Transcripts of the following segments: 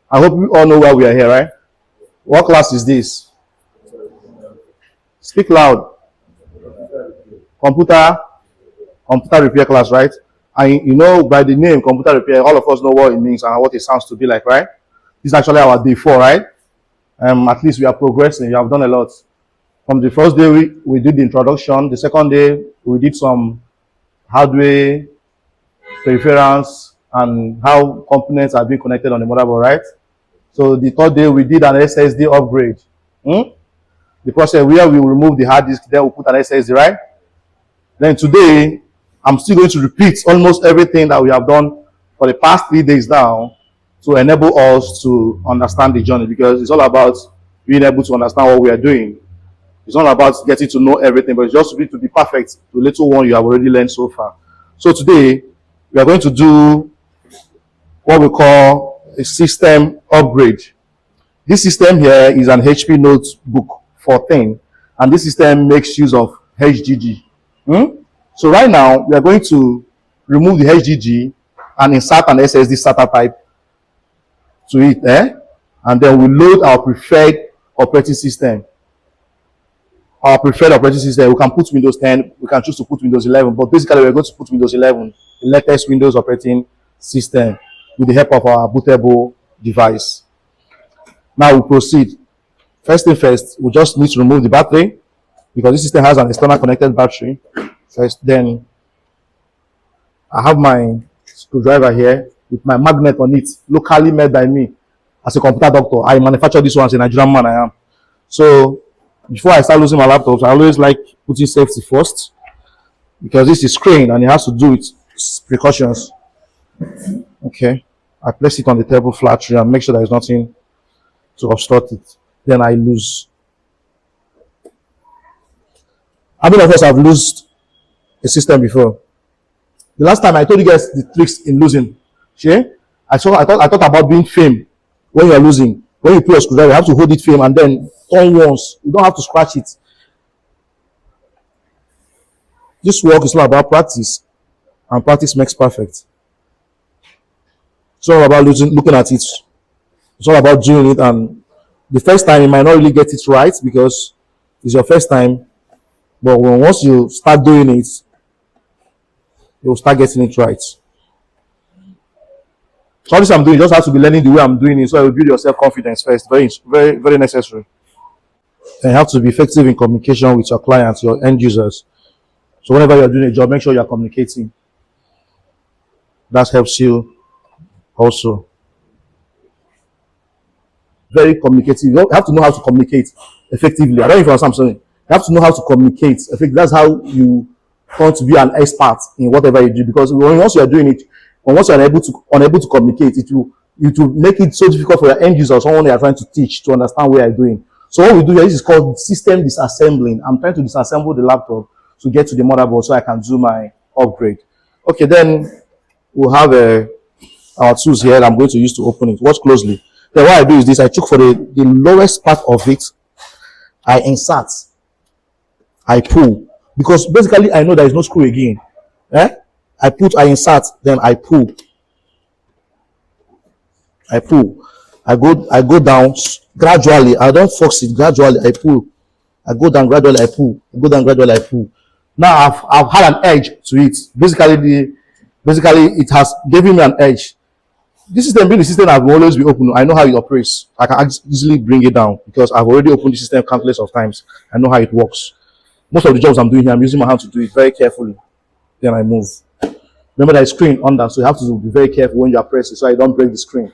I hope we all know why we are here, right? What class is this? Speak loud. Computer repair class, right? And you know, by the name computer repair, all of us know what it means and what it sounds to be like, right? This is actually our day 4, right? At least we are progressing. We have done a lot. From the first day, we did the introduction. The second day, we did some hardware, peripherals, and how components are being connected on the motherboard, right? So the third day, we did an SSD upgrade. The process where we will remove the hard disk, then we'll put an SSD, right? Then today, I'm still going to repeat almost everything that we have done for the past 3 days now to enable us to understand the journey, because it's all about being able to understand what we are doing. It's not about getting to know everything, but it's just to be perfect to little one you have already learned so far. So today, we are going to do what we call a system upgrade. This system here is an HP Notebook 14, and this system makes use of HDD. So right now, we are going to remove the HDD and insert an SSD SATA type to it, and then we load our preferred operating system. Our preferred operating system, we can put Windows 10, we can choose to put Windows 11, but basically we're going to put Windows 11, the latest Windows operating system, with the help of our bootable device. Now we proceed. First thing first, we just need to remove the battery, because this system has an external connected battery. First, then I have my screwdriver here with my magnet on it, locally made by me. As a computer doctor, I manufacture this one as a Nigerian man I am. So before I start losing my laptops, I always like putting safety first, because this is screen and it has to do with precautions. Okay, I place it on the table flat and make sure there is nothing to obstruct it. Then I lose. How many of us have lost a system before? The last time I told you guys the tricks in losing. I thought about being firm when you are losing. When you put a screwdriver, you have to hold it firm and then turn once. You don't have to scratch it. This work is all about practice, and practice makes perfect. It's all about looking at it. It's all about doing it, and the first time you might not really get it right because it's your first time, but once you start doing it, you'll start getting it right. So all this I'm doing, you just have to be learning the way I'm doing it, so you build your self-confidence first. Very, very, very necessary. And you have to be effective in communication with your clients, your end users. So whenever you're doing a job, make sure you're communicating. That helps you also. Very communicative. You have to know how to communicate effectively. I don't know if you understand something. You have to know how to communicate effectively. That's how you come to be an expert in whatever you do. Because once you are doing it, once you are unable to communicate, it will make it so difficult for your end user or someone you are trying to teach to understand what you are doing. So what we do here, this is called system disassembling. I'm trying to disassemble the laptop to get to the motherboard so I can do my upgrade. Okay, then we'll have our tools here that I'm going to use to open it. Watch closely. Then what I do is this: I took for the lowest part of it, I insert, I pull, because basically I know there is no screw again. I insert, then I pull. I go down gradually. I don't force it. Gradually, I pull. I go down gradually. I pull. I go down gradually. I pull. Now I've had an edge to it. Basically it has given me an edge. This system being the system I've always been open. I know how it operates. I can easily bring it down because I've already opened the system countless of times. I know how it works. Most of the jobs I'm doing here, I'm using my hand to do it very carefully. Then I move. Remember, there is screen under, so you have to be very careful when you are pressing so you don't break the screen.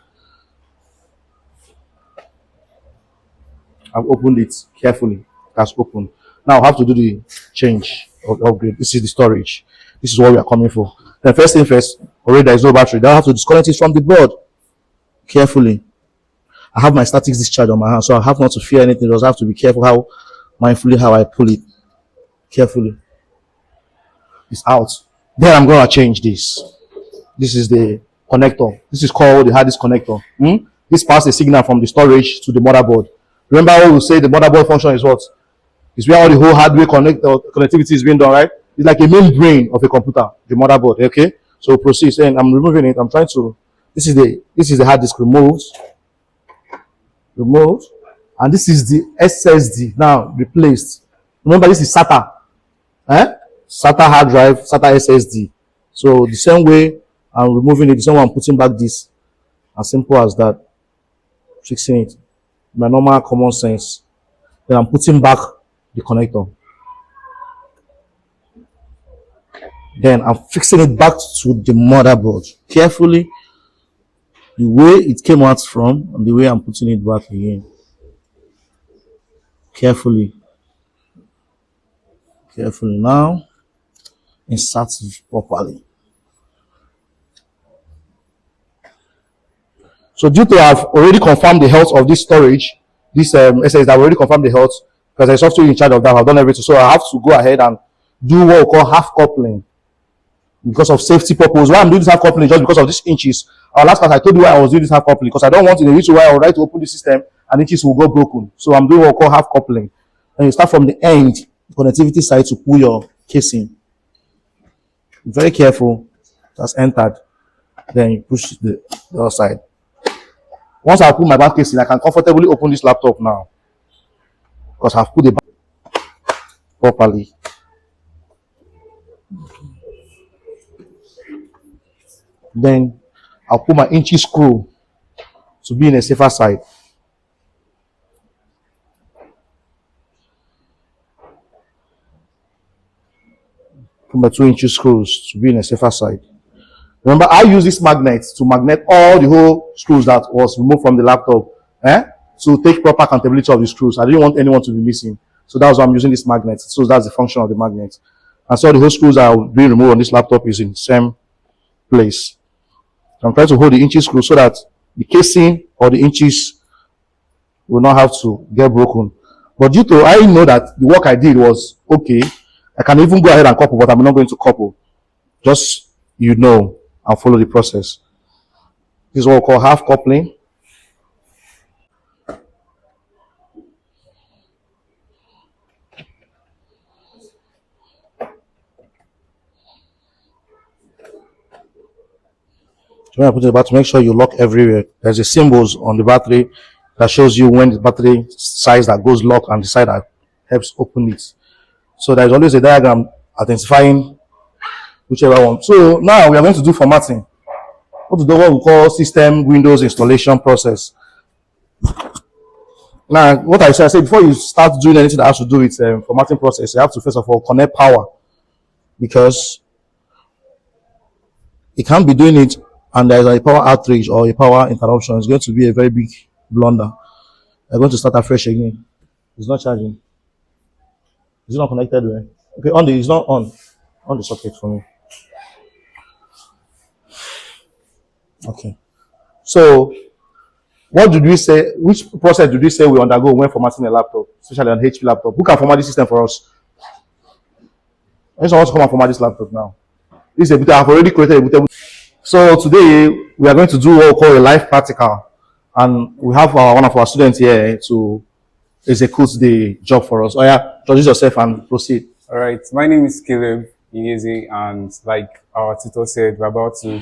I've opened it carefully. That's open. Now I have to do the change of the upgrade. This is the storage. This is what we are coming for. Then first thing first, already there is no battery. Then I have to disconnect it from the board carefully. I have my static discharge on my hand, so I have not to fear anything. I just have to be careful mindfully how I pull it carefully. It's out. Then I'm going to change this. This is the connector. This is called the hard disk connector. This passes a signal from the storage to the motherboard. Remember what we say the motherboard function is what? It's where all the whole hardware connectivity is being done, right? It's like a main brain of a computer, the motherboard, okay? So proceed, and I'm removing it. I'm trying to This is the hard disk removed, and this is the SSD now replaced. Remember, this is SATA, SATA hard drive, SATA SSD. So the same way I'm removing it, the same way I'm putting back this, as simple as that. Fixing it, my normal common sense. Then I'm putting back the connector. Then I'm fixing it back to the motherboard carefully, the way it came out from, and the way I'm putting it back again. Carefully. Now, insert it properly. So due to I've already confirmed the health of this storage, this SSD, I've already confirmed the health because there's software in charge of that. I've done everything. So I have to go ahead and do what we call half coupling because of safety purpose. Why I'm doing this half coupling just because of these inches. Our last class I told you why I was doing this half coupling because I don't want in a reason why I would like to open the system and inches will go broken. So I'm doing what we call half coupling. And you start from the end, the connectivity side to pull your casing. Be very careful. That's entered. Then you push the other side. Once I put my back casing, I can comfortably open this laptop now because I've put the back properly. Then I'll put my inch screw to be in a safer side. Put my 2-inch screws to be in a safer side. Remember, I use this magnet to magnet all the whole screws that was removed from the laptop, to take proper accountability of the screws. I didn't want anyone to be missing. So that's why I'm using this magnet. So that's the function of the magnet. And so the whole screws that will be removed on this laptop is in the same place. So I'm trying to hold the inch screw so that the casing or the inches will not have to get broken. But due to I know that the work I did was okay, I can even go ahead and couple, but I'm not going to couple. Just, and follow the process. This is what we call half coupling. So when I put it back, to make sure you lock everywhere. There's a symbols on the battery that shows you when the battery size that goes lock and the side that helps open it. So there's always a diagram identifying whichever one. So now we are going to do formatting. What we call system Windows installation process. Now, what I said before you start doing anything that has to do with formatting process, you have to first of all connect power, because you can't be doing it and there's a power outage or a power interruption. It's going to be a very big blunder. You're going to start afresh again. It's not charging. Is it not connected? Well? Okay, it's not on the socket for me. Okay. So, what did we say? Which process did we say we undergo when formatting a laptop, especially an HP laptop? Who can format this system for us? I just want to come and format this laptop now. This is a bit. I've already created a bootable. So today we are going to do what we call a live practical, and we have one of our students here to execute the job for us. Oh yeah, introduce yourself and proceed. All right, my name is Caleb Inyeze, and like our tutor said, we're about to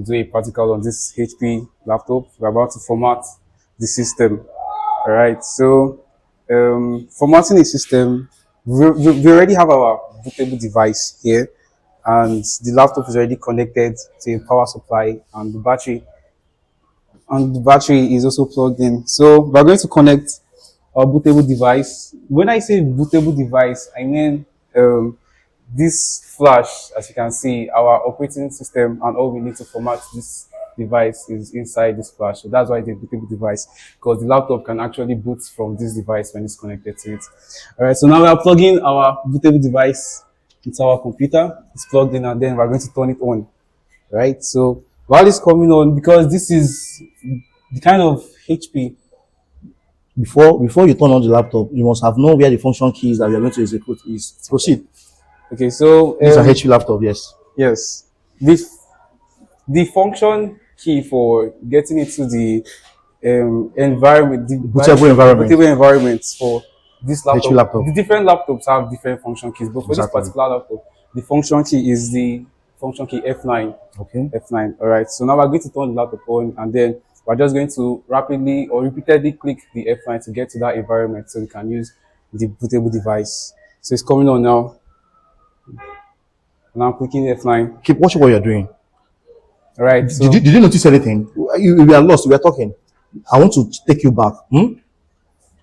do a practical on this HP laptop. We're about to format the system. All right, so formatting a system, we already have our bootable device here, and the laptop is already connected to a power supply, and the battery is also plugged in. So we're going to connect our bootable device. When I say bootable device, I mean this flash, as you can see, our operating system and all we need to format this device is inside this flash. So that's why it's a bootable device, because the laptop can actually boot from this device when it's connected to it. All right, so now we are plugging our bootable device into our computer. It's plugged in, and then we're going to turn it on. Right, so while it's coming on, because this is the kind of HP, before you turn on the laptop, you must have known where the function keys that we are going to execute is. Proceed. Okay, so it's a HP laptop, yes. Yes. The function key for getting into the environment, the bootable environment for this laptop. HP laptop. The different laptops have different function keys, but for this particular laptop, the function key is the function key F9. Okay. F9. All right. So now we're going to turn the laptop on, and then we're just going to rapidly or repeatedly click the F9 to get to that environment, so we can use the bootable device. So it's coming on now. Now I'm clicking F9. Keep watching what you're doing. All right. So Did you notice anything? We are lost. We are talking. I want to take you back.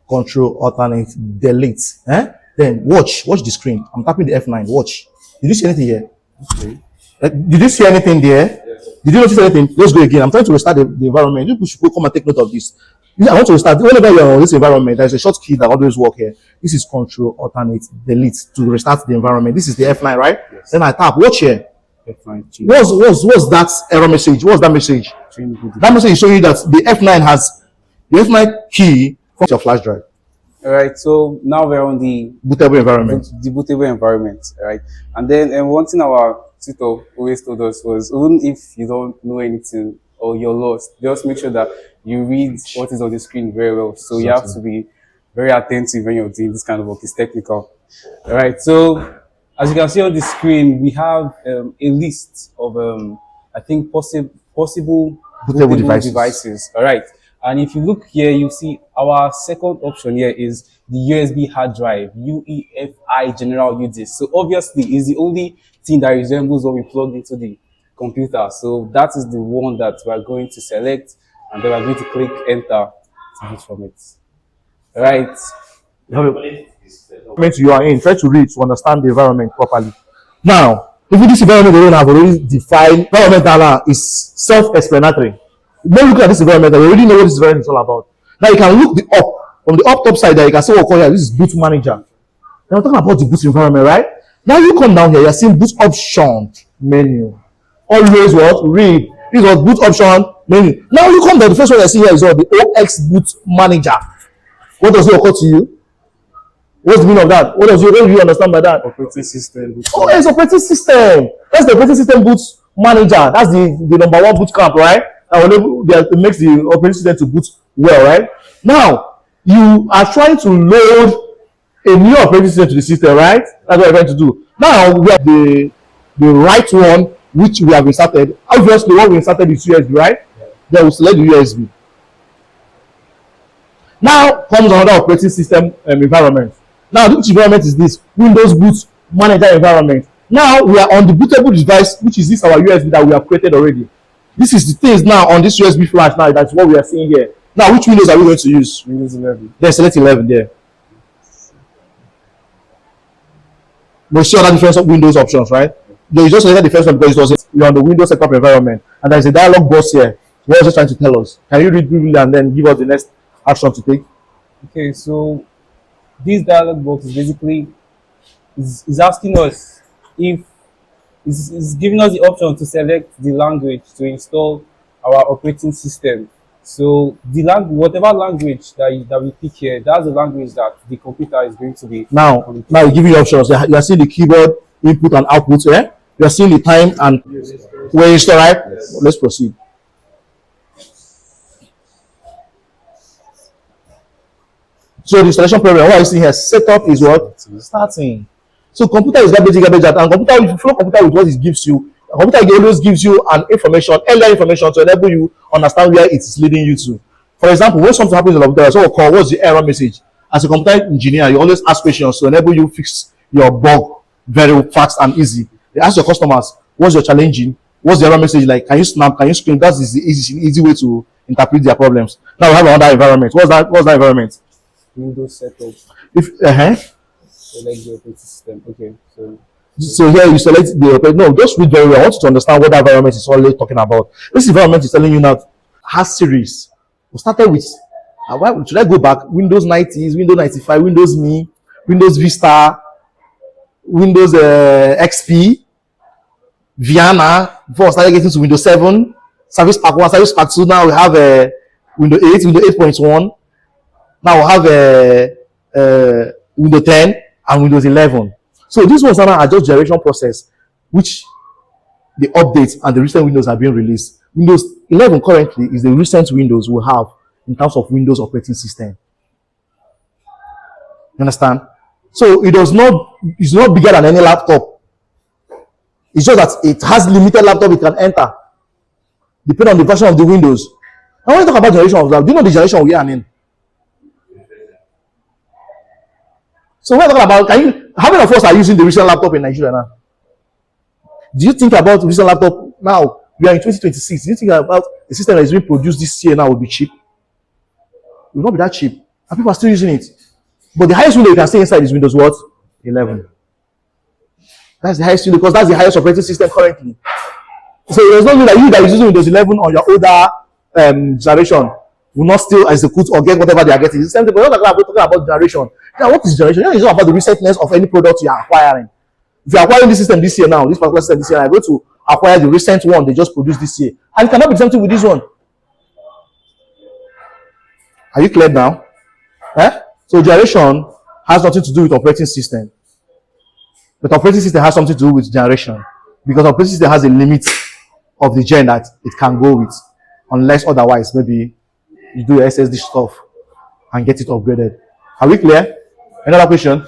Control, alternate, delete. Then watch the screen. I'm tapping the F9. Watch. Did you see anything here? okay. Did you see anything there? Yes. Did you notice anything? Let's go again. I'm trying to restart the environment. You should go come and take note of this. I want to restart. Whenever you're on this environment, there's a short key that always work here. This is Control, alternate, delete to restart the environment. This is the F9, right? Yes. Then I tap. Watch here. F9. What's that error message? What's that message? That message is showing you that the F9 has the F9 key from your flash drive. All right. So now we're on the Bootable environment. the bootable environment. All right. And then one thing our tutor always told us was, even if you don't know anything or you're lost, just make sure that you read what is on the screen very well. So you have to be very attentive when you're doing this kind of work. It's technical. All right. So as you can see on the screen, we have a list of I think possible bootable devices. All right. And if you look here, you see our second option here is the USB hard drive, UEFI general uses. So obviously, it's the only thing that resembles what we plugged into the computer. So that is the one that we are going to select, and then we're going to click enter to boot from it. All right. Environment you are in, try to read to understand the environment properly. Now, if this environment they don't have already defined, environment is self-explanatory. When you look at this environment, you already know what this environment is all about. Now you can look from the top side there, you can say, oh, here, this is boot manager. Now we're talking about the boot environment, right? Now you come down here, you're seeing boot option menu. Always what? Read. This was boot option menu. Now you come down, the first one I see here is what? The OX boot manager. What does it occur to you? What's the meaning of that? What do you understand by that? Operating system. Oh, it's operating system. That's the operating system boot manager. That's the number one boot camp, right? And it makes the operating system to boot well, right? Now, you are trying to load a new operating system to the system, right? That's what we're trying to do. Now, we have the right one, which we have inserted. Obviously, what we inserted is USB, right? Then we select the USB. Now comes another operating system environment. Now, which environment is this? Windows Boot Manager environment. Now we are on the bootable device, which is this our USB that we have created already. This is the things now on this USB flash now. That's what we are seeing here. Now, which Windows are we going to use? Windows 11. Then select 11 there. We'll see other different Windows options, right? Then you just select the first one because it was you're on the Windows setup environment, and there's a dialog box here. What is it trying to tell us? Can you read briefly and then give us the next action to take? Okay, so this dialog box is basically is asking us if is giving us the option to select the language to install our operating system. So the whatever language that we pick here, that's the language that the computer is going to be. Now you give you options. You are seeing the keyboard input and output here. You are seeing the time and where install, right? Yes. Let's proceed. So the installation program, what I see here, setup is what? Starting. So computer is garbage out, and computer, if you flow computer with what it gives you, computer always gives you an earlier information to enable you understand where it is leading you to. For example, when something happens in the computer, so call what's the error message? As a computer engineer, you always ask questions to enable you fix your bug very fast and easy. They ask your customers, what's your challenging? What's the error message like? Can you snap? Can you screen? That is the easy way to interpret their problems. Now we have another environment. What's that environment? Windows setup. Select the operating system. Okay, so here you select the operating. No, just read very well. I want you to understand what the environment is always talking about. This environment is telling you now has series. We started with should I go back? Windows 90s, Windows 95, Windows Me, Windows Vista, Windows XP, Viana. Before we started getting to Windows 7, Service Pack 1, Service Pack 2. Now we have Windows 8, Windows 8.1. Now we have Windows 10 and Windows 11. So these ones are just generation process, which the updates and the recent Windows are being released. Windows 11 currently is the recent Windows we have in terms of Windows operating system. You understand? So it's not bigger than any laptop. It's just that it has limited laptop it can enter, depending on the version of the Windows. I want to talk about generation of that. Do you know the generation we are in? So we're talking about, how many of us are using the recent laptop in Nigeria now? Do you think about recent laptop now? We are in 2026. Do you think about the system that is being produced this year now will be cheap? It will not be that cheap. And people are still using it. But the highest window you can stay inside is Windows what? 11. That's the highest window because that's the highest operating system currently. So there's no way that you that is using Windows 11 on your older generation will not still execute or get whatever they are getting. It's the same thing, but we're not talking about generation. Now, what is generation? It's not about the recentness of any product you are acquiring. If you are acquiring this system this year now, this particular system this year, I'm going to acquire the recent one they just produced this year. And it cannot be something with this one. Are you clear now? So generation has nothing to do with operating system. But operating system has something to do with generation. Because operating system has a limit of the gen that it can go with. Unless otherwise, maybe you do your SSD stuff and get it upgraded. Are we clear? Another question?